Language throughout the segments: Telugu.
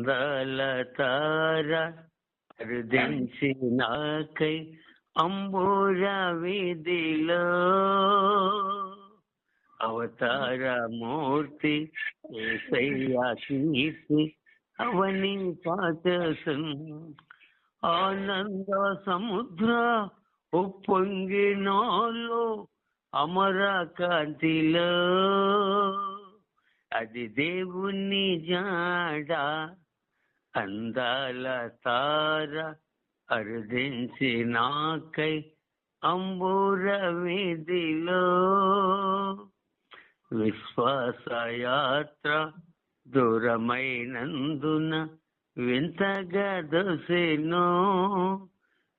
అందాల తార హృదించి నాకై అంబుర వీధిలో అవతార మూర్తి యేసయ్య కీర్తి అవని పాచసం ఆనంద సముద్ర ఉప్పొంగి నాలో అమర కాంతిలో అది దేవుని జాడ అందాల తార అరుదించి నాకై అంబుర వీధిలో విశ్వాసయాత్ర దూరమైనందున వింతగా దోసెనో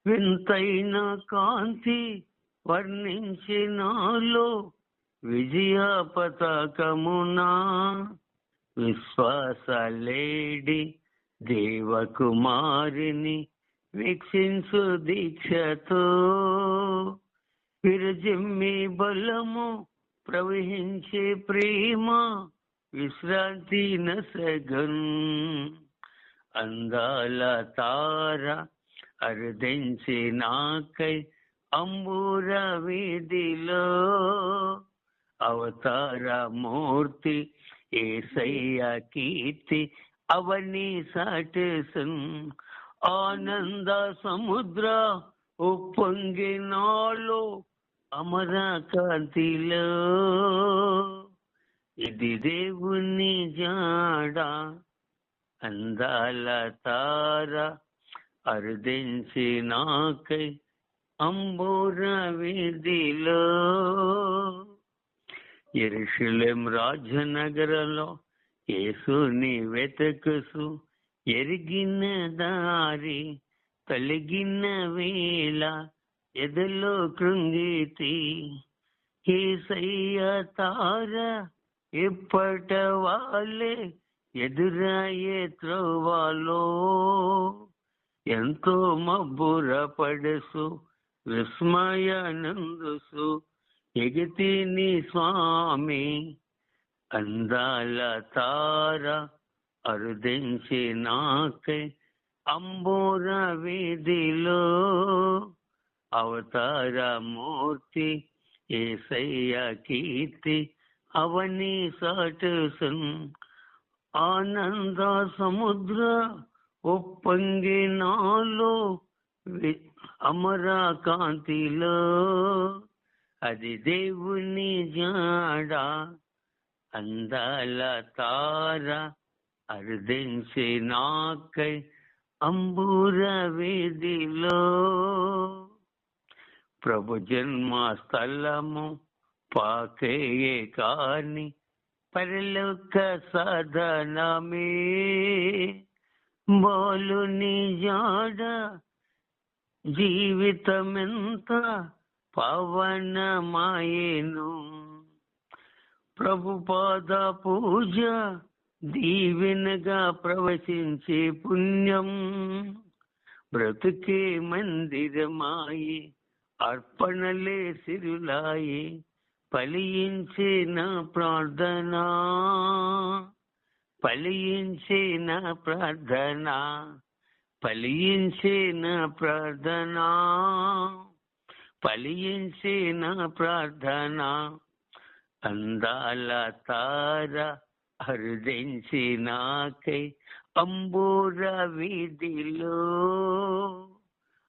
వింతైన కాంతి వర్ణించినాలో విజయ పతాకమునా విశ్వాస లేడి దేవకుమారిని వీక్షించు దీక్షతో విరజిమ్మి బలము ప్రవహించే ప్రేమ విశ్రాంతి నసగన్ అందాల తార అరుదించి నాకై అంబుర వీధిలో అవతార మూర్తి యేసయ్య కీర్తి అవని సాటేసన్ ఆనంద సముద్ర ఉప్పొంగి నాలో అమర కాంతిలో ఇది దేవుని జాడ అందాల తార అరుదించి నాకై అంబుర వీధిలో యెరూషలేం రాజనగరంలో యేసుని వెతకుసు ఎరిగిన దారి కలిగిన వేళ ఎదలో కృంగితి యేసయ్య తార ఇప్పట వాళ్ళే ఎదురాయే త్రోవలో ఎంతో మబ్బుర పడసు విస్మయానందుసు ఎగతిని స్వామి అందాల తార అరుదించి నాకై అంబుర వీధిలో అవతార మూర్తి యేసయ్య కీర్తి అవని సాటసన్ ఆనంద సముద్ర ఉప్పొంగి నాలో అమర కాంతిలో అది దేవుని జాడ అందాల తార అరుదించి నాకై అంబుర వీధిలో ప్రభు జన్మ స్థలము పాకేయే కాని పరలోక సాధనమే బోలుని జాడ జీవితమెంత పవనమాయేను ప్రభుపాద పూజ దీవెనగా ప్రవశించే పుణ్యం బ్రతుకే మందిరమాయి అర్పణలే సిరులాయి ఫలించే నా ప్రార్థన ఫలించే నా ప్రార్థన ఫలించే నా ప్రార్థన ఫలించే నా ప్రార్థన అందాల తార అరుదించి నాకై అంబుర వీధిలో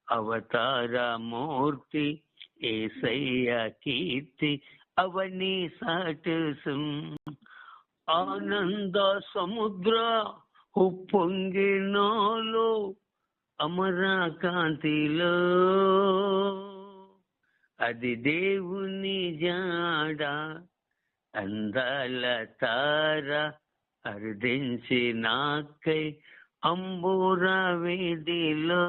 అవతార మూర్తి యేసయ్య కీర్తి అవని సాటసం ఆనంద సముద్ర ఉప్పొంగి నాలో అమర కాంతిలో అది దేవుని జాడ అందాల తార అరుదించి నాకై అంబుర వీధిలో